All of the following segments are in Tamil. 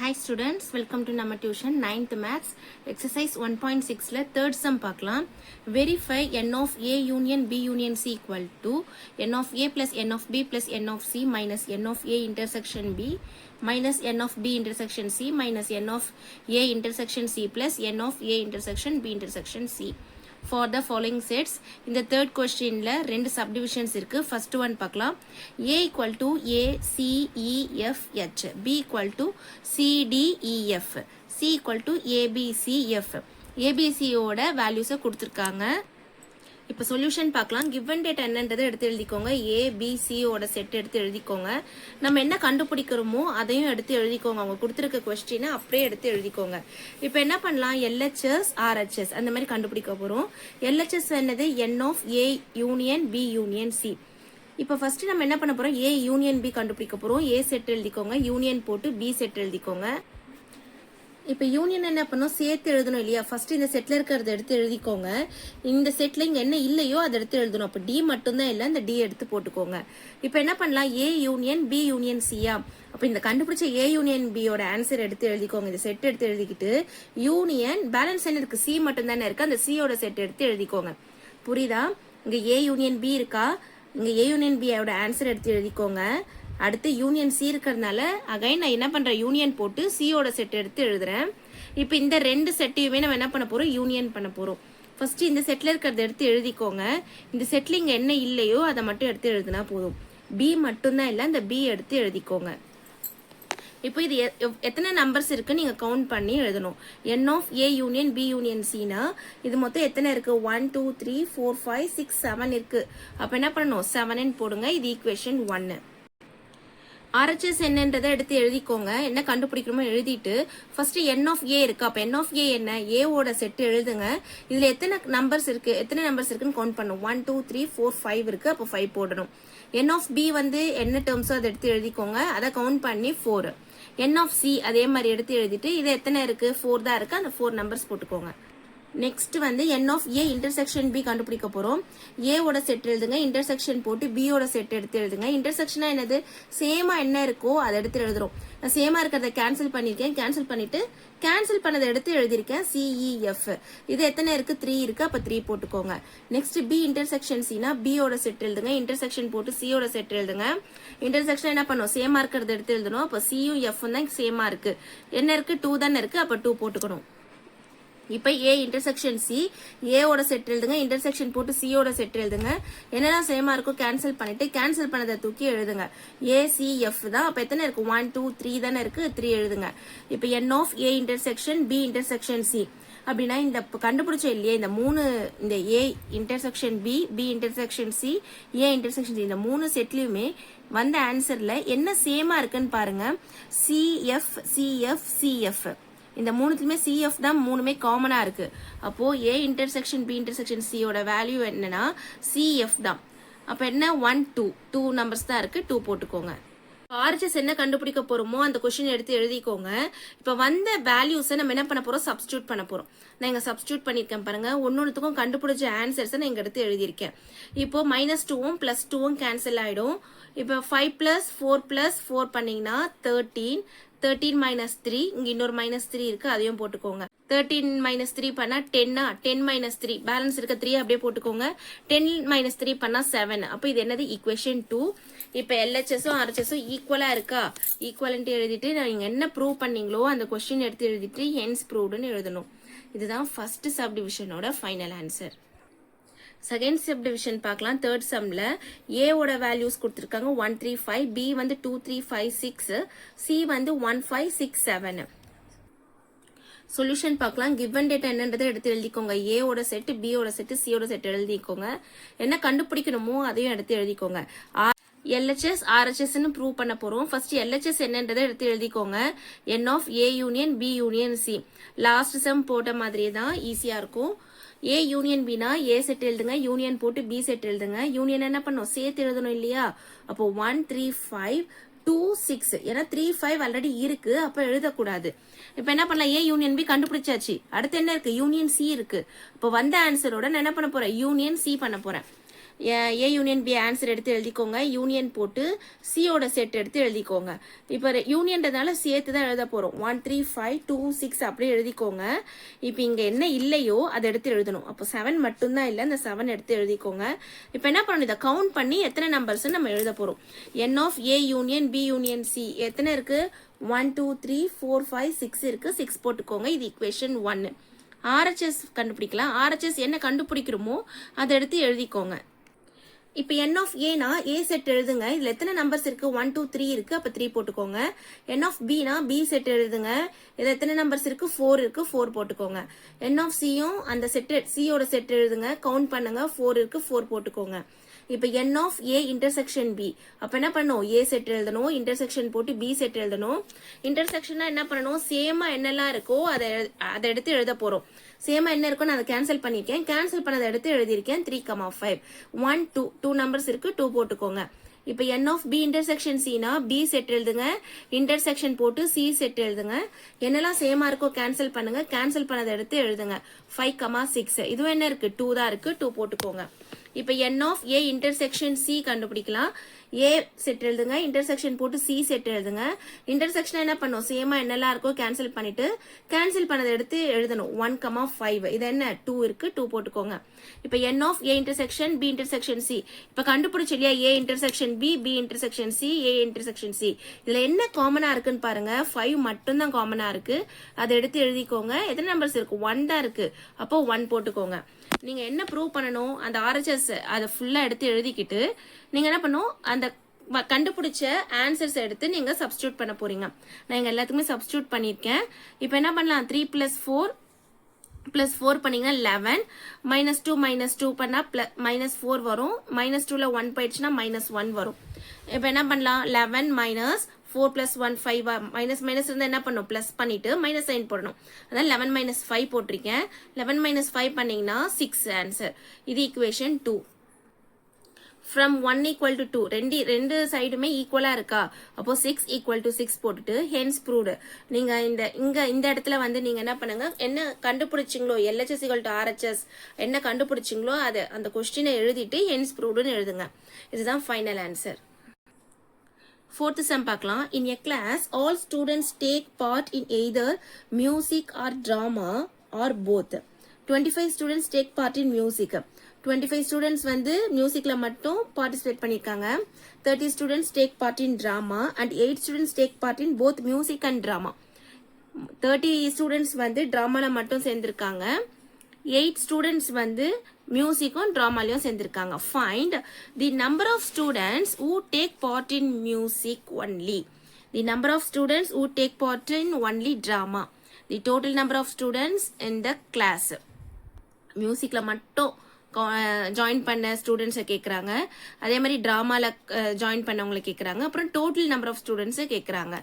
Hi students, welcome to நம்ம tuition 9th maths exercise 1.6ல third sum பார்க்கலாம். Verify n of a union b union c equal to n of a plus n of b plus n of c minus n of a intersection b minus n of b intersection c minus n of a intersection c plus n of a intersection b intersection c. For the following sets, in the third question la ரெண்டு subdivisions இருக்கு. First one பார்க்கலாம். A equal to A C E F H, B equal to C D E F, C equal to A B C F. A B C ஓட values கொடுத்திருக்காங்க. இப்போ சொல்யூஷன் பார்க்கலாம். கிவன் டேட் என்னன்றதை எடுத்து எழுதிக்கோங்க. ஏ பி சி ஓட செட் எடுத்து எழுதிக்கோங்க. நம்ம என்ன கண்டுபிடிக்கிறோமோ அதையும் எடுத்து எழுதிக்கோங்க. அவங்க கொடுத்துருக்க கொஸ்டினை அப்படியே எடுத்து எழுதிக்கோங்க. இப்போ என்ன பண்ணலாம், எல்ஹெச்எஸ் ஆர்ஹெச்எஸ் அந்த மாதிரி கண்டுபிடிக்க போறோம். எல்ஹெச்எஸ் என்னது, n of A union B union C. இப்போ ஃபர்ஸ்ட் நம்ம என்ன பண்ண போறோம், ஏ யூனியன் பி கண்டுபிடிக்க போறோம். ஏ செட் எழுதிக்கோங்க, யூனியன் போட்டு பி செட் எழுதிக்கோங்க. இப்போ யூனியன் என்ன பண்ணும், சேர்த்து எழுதணும் இல்லையா. ஃபர்ஸ்ட் இந்த செட்ல இருக்கிறத எடுத்து எழுதிக்கோங்க. இந்த செட்ல இங்க என்ன இல்லையோ அதை எடுத்து எழுதணும். அப்போ டி மட்டும்தான் இல்லை, இந்த டி எடுத்து போட்டுக்கோங்க. இப்போ என்ன பண்ணலாம், ஏ யூனியன் பி யூனியன் சியா. அப்போ இந்த கண்டுபிடிச்ச ஏ யூனியன் பியோட ஆன்சர் எடுத்து எழுதிக்கோங்க. இந்த செட் எடுத்து எழுதிக்கிட்டு யூனியன் பேலன்ஸ் என்ன இருக்கு, சி மட்டும் தானே இருக்கு, அந்த சியோட செட் எடுத்து எழுதிக்கோங்க. புரியுதா? இங்க ஏ யூனியன் பி இருக்கா, இங்க ஏ யூனியன் பியோட ஆன்சர் எடுத்து எழுதிக்கோங்க. அடுத்து யூனியன் சி இருக்கிறதுனால அகைன் நான் என்ன பண்றேன், யூனியன் போட்டு சியோட செட் எடுத்து எழுதுறேன். இப்போ இந்த ரெண்டு செட்டையுமே நம்ம என்ன பண்ண போறோம், யூனியன் பண்ண போறோம். ஃபர்ஸ்ட் இந்த செட்ல இருக்கிறத எடுத்து எழுதிக்கோங்க. இந்த செட்ல இங்க என்ன இல்லையோ அதை மட்டும் எடுத்து எழுதுனா போதும். பி மட்டும்தான் இல்லை, இந்த பி எடுத்து எழுதிக்கோங்க. இப்போ இது எத்தனை நம்பர்ஸ் இருக்கு நீங்க கவுண்ட் பண்ணி எழுதணும். N of A union B union சினா இது மொத்தம் எத்தனை இருக்கு, 1 2 3 4 5 6 7 இருக்கு. அப்ப என்ன பண்ணணும், 7 போடுங்க. இது ஈக்குவேஷன் 1. ஆர்ஹெச்எஸ் என்னன்றதை எடுத்து எழுதிக்கோங்க. என்ன கண்டுபிடிக்கணுமோ எழுதிட்டு ஃபர்ஸ்ட் என் ஆஃப் ஏ இருக்கு. அப்ப என் ஆஃப் ஏ என்ன, ஏவோட செட் எழுதுங்க. இதுல எத்தனை நம்பர்ஸ் இருக்குன்னு கவுண்ட் பண்ணும். 1 2 3 4 5 இருக்கு. அப்போ 5 போடணும். என் ஆஃப் பி வந்து என்ன டேர்ம்ஸோ அதை எடுத்து எழுதிக்கோங்க. அதை கவுண்ட் பண்ணி 4. என் ஆஃப் சி அதே மாதிரி எடுத்து எழுதிட்டு இது எத்தனை இருக்கு, 4 தான் இருக்கு, அந்த 4 நம்பர்ஸ் போட்டுக்கோங்க. நெக்ஸ்ட் வந்து என் ஆஃப் ஏ இன்டர்செக்ஷன் பி கண்டுபிடிக்க போறோம். ஏவோட செட் எழுதுங்க, இன்டர்செக்ஷன் போட்டு பியோட செட் எடுத்து எழுதுங்க. இன்டர்செக்ஷனா என்னது, சேமா என்ன இருக்கோ அதை எடுத்து எழுதுறோம். நான் சேமா இருக்கிறத கேன்சல் பண்ணிருக்கேன், கேன்சல் பண்ணிட்டு கேன்சல் பண்ணதை எடுத்து எழுதிருக்கேன். சிஇஎஃப் இது எத்தனை இருக்கு, 3 இருக்கு. அப்ப 3 போட்டுக்கோங்க. நெக்ஸ்ட் பி இன்டர்செக்ஷன் சினா பியோட செட் எழுதுங்க, இன்டர்செக்ஷன் போட்டு சியோட செட் எழுதுங்க. இன்டர்செக்ஷன் என்ன பண்ணும், சேமா இருக்கிறத எடுத்து எழுதணும். அப்ப சியும் எஃப் தான் சேமா இருக்கு. என்ன இருக்கு, 2 தானே இருக்கு. அப்ப 2 போட்டுக்கணும். இப்ப ஏ இன்டர்செக்ஷன் சி, ஏவோட செட் எழுதுங்க, இன்டர்செக்ஷன் போட்டு சியோட செட் எழுதுங்க. என்னெல்லாம் சேமா இருக்கோ கேன்சல் பண்ணிட்டு கேன்சல் பண்ணதை தூக்கி எழுதுங்க. ஏ சி எஃப் தான். அப்ப எத்தனை இருக்கு, 1 2 3 தானே இருக்கு, 3 எழுதுங்க. இப்ப n of A intersection B intersection C அப்படின்னா இந்த கண்டுபிடிச்சோம் இல்லையா, இந்த 3, இந்த A intersection B, B intersection C, A intersection C, இந்த 3 செட்லயுமே வந்த ஆன்சர்ல என்ன சேமா இருக்குன்னு பாருங்க. சிஎஃப் சிஎஃப் சிஎஃப் இந்த 3த்துலயுமே சிஎஃப் தான் 3மே காமனா இருக்கு. அப்போ ஏ இன்டர்செக்ஷன் பி இன்டர்செக்ஷன் சியோட வேல்யூ என்னன்னா சிஎஃப் தான். அப்ப என்ன, 1 2 நம்பர்ஸ் தான் இருக்கு, 2 போட்டுக்கோங்க. ஆர்ஹெச்எஸ் என்ன கண்டுபிடிக்க போறோமோ அந்த கொஸ்டின் எடுத்து எழுதிக்கோங்க. இப்ப வந்த வேல்யூஸை நம்ம என்ன பண்ண போறோம், சப்ஸ்டியூட் பண்ண போறோம். நான் இங்க சப்ஸ்டியூட் பண்ணிருக்கேன் பாருங்க. ஒன்னொன்னுக்கும் கண்டுபிடிச்ச ஆன்சர்ஸ் நான் இங்க எடுத்து எழுதியிருக்கேன். இப்போ -2ம் +2ம் கேன்சல் ஆயிடும். இப்போ 5 + 4 + 4 பண்ணீங்கன்னா 13 -3 இங்க இன்னொரு -3 இருக்கு, அதையும் போட்டுக்கோங்க. 13 - 3 பண்ணா 10 10 - 3 பேலன்ஸ் இருக்க 3 அப்படியே போட்டுக்கோங்க. 10 - 3 பண்ணா 7. அப்ப இது என்னது, ஈக்குவேஷன் 2. இப்ப எல்ஹெச்எஸும் ஆர்ஹெச்எஸும் ஈக்குவலா இருக்கா, ஈக்குவலன்ட் எழுதிட்டு நீங்க என்ன ப்ரூவ் பண்ணீங்களோ அந்த கொஸ்டின் எடுத்து எழுதிட்டு ஹென்ஸ் ப்ரூவ்டுன்னு எழுதணும். இதுதான் ஃபர்ஸ்ட் சப்டிவிஷனோட ஃபைனல் ஆன்சர். செகண்ட் சப்டிவிஷன் பார்க்கலாம். தேர்ட் சம்ல ஏவோட வேல்யூஸ் கொடுத்துருக்காங்க 1 3 5, பி வந்து 2 3 5 6, சி வந்து 1 5 6 7. சொல்யூஷன் பார்க்கலாம். கிவன் டேட்டா என்னன்றதை எடுத்து எழுதிக்கோங்க. ஏவோட செட், பியோட செட், சியோட செட் எழுதிக்கோங்க. என்ன கண்டுபிடிக்கணுமோ அதையும் எடுத்து எழுதிக்கோங்க. எல்ஹெச்எஸ் ஆர்ஹெச்எஸ்ன்னு ப்ரூவ் பண்ண போறோம். ஃபர்ஸ்ட் எல்ஹெச்எஸ் என்னன்றதை எடுத்து எழுதிக்கோங்க. N of A union B union C. Last sum போட்ட மாதிரியே தான், ஈஸியா இருக்கும். ஏ யூனியன் பினா ஏ செட் எழுதுங்க, யூனியன் போட்டு பி செட் எழுதுங்க. யூனியன் என்ன பண்ணும், சேர்த்து எழுதணும் இல்லையா. அப்போ 1 3 5 2 6, ஏன்னா 3 5 ஆல்ரெடி இருக்கு, அப்ப எழுதக்கூடாது. இப்ப என்ன பண்ணலாம், ஏ யூனியன் பி கண்டுபிடிச்சாச்சு. அடுத்து என்ன இருக்கு, யூனியன் சி இருக்கு. இப்போ வந்த ஆன்சரோட நான் என்ன பண்ண போறேன், யூனியன் சி பண்ண போறேன். ஏ யூனியன் பி ஆன்சர் எடுத்து எழுதிக்கோங்க, யூனியன் போட்டு சியோட செட் எடுத்து எழுதிக்கோங்க. இப்போ யூனியன்றதுனால சேர்த்து தான் எழுத போகிறோம். 1 3 5 2 6 அப்படியே எழுதிக்கோங்க. இப்போ இங்கே என்ன இல்லையோ அதை எடுத்து எழுதணும். அப்போ 7 மட்டும்தான் இல்லை, அந்த 7 எடுத்து எழுதிக்கோங்க. இப்போ என்ன பண்ணணும், இதை கவுண்ட் பண்ணி எத்தனை நம்பர்ஸ் நம்ம எழுத போகிறோம். N of A union B union C எத்தனை இருக்கு, 1 2 3 4 5 6 இருக்கு, 6 போட்டுக்கோங்க. இது equation 1. ஆர்ஹெச்எஸ் கண்டுபிடிக்கலாம். ஆர்ஹெச்எஸ் என்ன கண்டுபிடிக்கிறோமோ அதை எடுத்து எழுதிக்கோங்க. இப்போ என் ஆஃப் ஏனா ஏ செட் எழுதுங்க. இதில் எத்தனை நம்பர்ஸ் இருக்கு, 1 2 3 இருக்கு, அப்போ 3 போட்டுக்கோங்க. என் ஆஃப் பினா பி செட் எழுதுங்க. இதில் எத்தனை நம்பர்ஸ் இருக்கு, 4 இருக்கு, 4 போட்டுக்கோங்க. என் ஆஃப் சியும் அந்த செட் சியோட செட் எழுதுங்க, கவுண்ட் பண்ணுங்க, 4 இருக்கு, 4 போட்டுக்கோங்க. இப்போ n of A intersection B, அப்போ என்ன பண்ணணும், ஏ செட் எழுதணும், இன்டர்செக்ஷன் போட்டு பி செட் எழுதணும். இன்டர்செக்ஷனா என்ன பண்ணணும், சேமா என்னெல்லாம் இருக்கோ அதை எடுத்து எழுத போறோம். சேமா என்ன இருக்கோ நான் அதை கேன்சல் பண்ணிருக்கேன், கேன்சல் பண்ணதை எடுத்து எழுதியிருக்கேன். 3, 5 1 2 நம்பர்ஸ் இருக்கு, 2 போட்டுக்கோங்க. இப்போ என் ஆஃப் பி இன்டர்செக்ஷன் சினா பி செட் எழுதுங்க, இன்டர்செக்ஷன் போட்டு சி செட் எழுதுங்க. என்னெல்லாம் சேமா இருக்கோ கேன்சல் பண்ணுங்க, கேன்சல் பண்ணதை எடுத்து எழுதுங்க. 5, 6 இதுவும் என்ன இருக்கு, 2 தான் இருக்கு, 2 போட்டுக்கோங்க. இப்போ n of A intersection C கண்டுபிடிக்கலாம். ஏ செட் எழுதுங்க, இன்டர்செக்ஷன் போட்டு சி செட் எழுதுங்க. இன்டர்செக்ஷன் என்ன பண்ணும், சேமா என்னெல்லாம் இருக்கோ கேன்சல் பண்ணிட்டு கேன்சல் பண்ணதை எடுத்து எழுதணும். 1, 5 இது என்ன, 2 இருக்கு, 2 போட்டுக்கோங்க. இப்போ n of A intersection B intersection C, இப்போ கண்டுபிடிச்சு இல்லையா, A intersection B, B intersection C, A intersection C. இதுல என்ன காமனா இருக்குன்னு பாருங்க, 5 மட்டும் தான் காமனா இருக்கு, அதை எடுத்து எழுதிக்கோங்க. எத்தனை நம்பர்ஸ் இருக்கு, 1 தான் இருக்கு, அப்போ 1 போட்டுக்கோங்க. நீங்க என்ன ப்ரூவ் பண்ணணும், அந்த ஆர்ஹெச்எஸ் அதை ஃபுல்லா எடுத்து எழுதிக்கிட்டு நீங்க என்ன பண்ணணும், அந்த கண்டுபிடிச்ச ஆன்சர்ஸ் எடுத்து நீங்க சப்ஸ்டியூட் பண்ண போறீங்க. நான் இங்க எல்லாத்துக்குமே சப்ஸ்டியூட் பண்ணிருக்கேன். இப்போ என்ன பண்ணலாம், 3 + 4 பண்ணீங்கன்னா 11 -2 -2 பண்ணா -4 வரும். -2ல 1 போயிடுச்சுன்னா -1 வரும். இப்போ என்ன பண்ணலாம், 11 - 4 + 1 5 மைனஸ் இருந்தா என்ன பண்ணும், பிளஸ் பண்ணிட்டு -9 போடணும். அதான் 11 - 5 போட்டிருக்கேன். 11 - 5 பண்ணீங்கன்னா 6 ஆன்சர். இது equation 2. from 1 = 2 ரெண்டு சைடுமே ஈக்குவலா இருக்கா, அப்போ 6 = 6 போட்டுட்டு hence proved. நீங்க இந்த இடத்துல வந்து நீங்க என்ன பண்ணுங்க, என்ன கண்டுபிடிச்சிங்களோ LHS = RHS என்ன கண்டுபிடிச்சிங்களோ அதை அந்த கொஸ்டினை எழுதிட்டு hence proved எழுதுங்க. இதுதான் ஃபைனல் ஆன்சர். Fourth sum பார்க்கலாம். In a class, all students take part in either music or drama or both. 25 students take part in music. 25 students வந்து மியூசிக்ல மட்டும் பார்ட்டிசிபேட் பண்ணிருக்காங்க. 30 students take part in drama and 8 students take part in both music and drama. 30 students வந்து டிராமால மட்டும் சேர்ந்திருக்காங்க. 8 students வந்து மியூசிக்கும் டிராமாலையும் சேர்ந்திருக்காங்க. Find the number of students who take part in music only. The number of students who take part in only drama. The total number of students in the class. மியூசிக்ல மட்டும் ஜாயின் பண்ண ஸ்டூடெண்ட்ஸை கேட்குறாங்க, அதே மாதிரி ட்ராமாவில் ஜாயின் பண்ணவங்களை கேட்குறாங்க, அப்புறம் டோட்டல் நம்பர் ஆஃப் ஸ்டூடெண்ட்ஸை கேட்குறாங்க.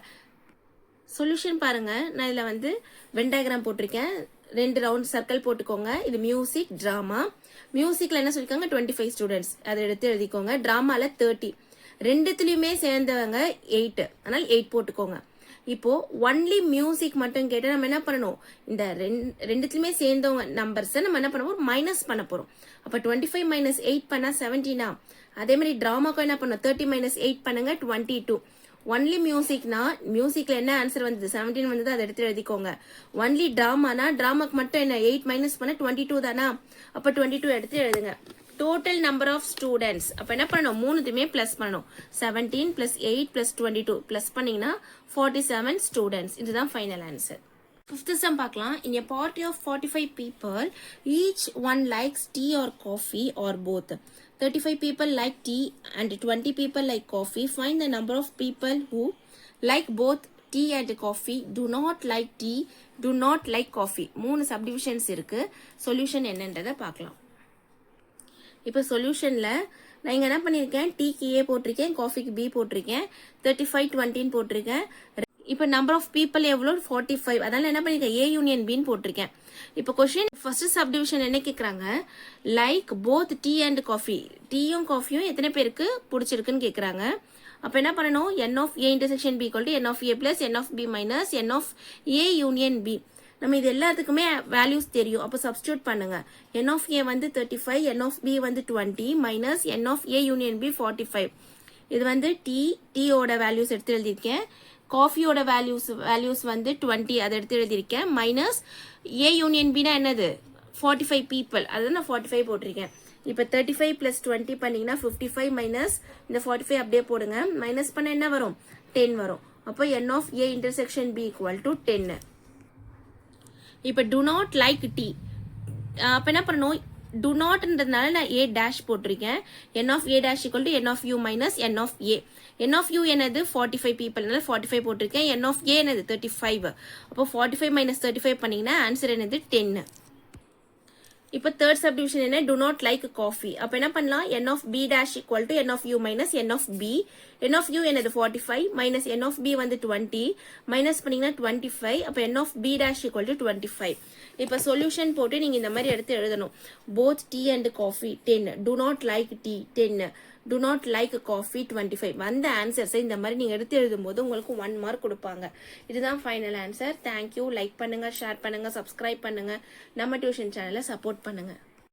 சொல்யூஷன் பாருங்க, நான் இதில் வந்து வென் டயக்ராம் போட்டிருக்கேன், 2 ரவுண்ட் சர்க்கிள் போட்டுக்கோங்க. இது மியூசிக், ட்ராமா. மியூசிக்ல என்ன சொல்லிருக்காங்க, 25 ஸ்டூடெண்ட்ஸ், அதை எடுத்து எழுதிக்கோங்க. ட்ராமால 30, ரெண்டுத்துலயுமே சேர்ந்தவங்க 8, அதனால 8 போட்டுக்கோங்க. இப்போ ஒன்லி மியூசிக் மட்டும் கேட்டு நம்ம என்ன பண்ணணும், இந்த ரெண்டுத்துலயுமே சேர்ந்தவங்க நம்பர்ஸை நம்ம என்ன பண்ண போறோம், மைனஸ் பண்ண போறோம். அப்ப 25 - 8 பண்ணா 17. அதே மாதிரி டிராமாக்கும் என்ன பண்ணும், 30 - 8 பண்ணுங்க 22. ஒன்லி மியூசிக்னா மியூசிக்ல என்ன ஆன்சர் வந்தது, 17 வந்தது, அதை எடுத்து எழுதிக்கோங்க. ஒன்லி டிராமானா டிராமாக்கு மட்டும் என்ன 8 மைனஸ் பண்ண 22 தானா, அப்ப 22 எடுத்து எழுதுங்க. டோட்டல் நம்பர் ஆஃப் ஸ்டூடெண்ட்ஸ், அப்ப என்ன பண்ணணும், மூணுத்துமே பிளஸ் பண்ணணும். 17 + 8 + 22 பிளஸ் பண்ணீங்கன்னா 47 ஸ்டூடெண்ட்ஸ். இதுதான் ஃபைனல் ஆன்சர். Fifth sum பார்க்கலாம். In a party of 45 people, each one likes tea or coffee or both. 35 people like tea and 20 people like coffee. Find the number of people who like both tea and coffee, do not like tea, do not like coffee. 3 subdivisions இருக்கு. சொல்யூஷன் என்னன்றதை பார்க்கலாம். இப்போ சொல்யூஷன்ல நான் இங்க என்ன பண்ணிருக்கேன், டீக்கு ஏ போட்டிருக்கேன், காஃபிக்கு பி போட்டிருக்கேன், 35 20 போட்டிருக்கேன். இப்போ நம்பர் ஆஃப் பீப்புள் எவ்வளோ, 45, அதனால என்ன பண்ணிருக்கேன், ஏ யூனியன் பின்னு போட்டிருக்கேன். இப்போ கொஸ்டின் ஃபர்ஸ்ட் சப்டிவிஷன் என்ன கேட்குறாங்க, like both tea and coffee, டீயும் காஃபியும் எத்தனை பேருக்கு பிடிச்சிருக்குன்னு கேட்குறாங்க. அப்போ என்ன பண்ணணும், n of a intersection b = n of a plus n of b minus n of a union b. நம்ம இது எல்லாத்துக்குமே வேல்யூஸ் தெரியும். அப்போ சப்ஸ்டியூட் பண்ணுங்க. n of a வந்து 35, n of b வந்து 20 minus n of a union b 45. இது வந்து டீயோட வேல்யூஸ் எடுத்து எழுதியிருக்கேன். காஃபியோட வேல்யூஸ் வந்து 20 அதை எடுத்து எழுதியிருக்கேன். மைனஸ் a யூனியன் bனா என்னது 45 people, அதுதான் நான் 45 போட்டிருக்கேன். இப்போ 35 plus 20 பண்ணீங்கன்னா 55 மைனஸ் இந்த 45 அப்படியே போடுங்க. மைனஸ் பண்ண என்ன வரும் 10 வரும். அப்போ n of a intersection b equal to 10. இப்போ do not like t. அப்போ என்ன பண்ணணும், do notன்றதுனால நான் a dash போட்டிருக்கேன். n of a dash equal to n of u minus n of a. n of u என்னது 45 people, 45 போட்டிருக்கேன். n of a என்னது 35. அப்போ 45 minus 35 பண்ணீங்கன்னா ஆன்சர் என்னது 10. இப்போ தேர்ட் சப்டிவிஷன் என்ன, do not like coffee. அப்போ என்ன பண்ணலாம், n of b dash equal to n of u minus n of b. n of u என்னது 45 minus n of b வந்து 20 மைனஸ் பண்ணீங்கன்னா 25. அப்போ n of b dash equal to 25. இப்போ சொல்யூஷன் போட்டு நீங்க இந்த மாதிரி எடுத்து எழுதணும். both tea and coffee 10, do not like tea 10, do not like coffee 25. வந்த ஆன்சர்ஸை இந்த மாதிரி நீங்க எடுத்து எழுதும்போது உங்களுக்கு 1 மார்க் கொடுப்பாங்க. இதுதான் ஃபைனல் ஆன்சர். தேங்க்யூ. லைக் பண்ணுங்க, ஷேர் பண்ணுங்க, சப்ஸ்கிரைப் பண்ணுங்க, நம்ம டியூஷன் சேனலை சப்போர்ட் பண்ணுங்க.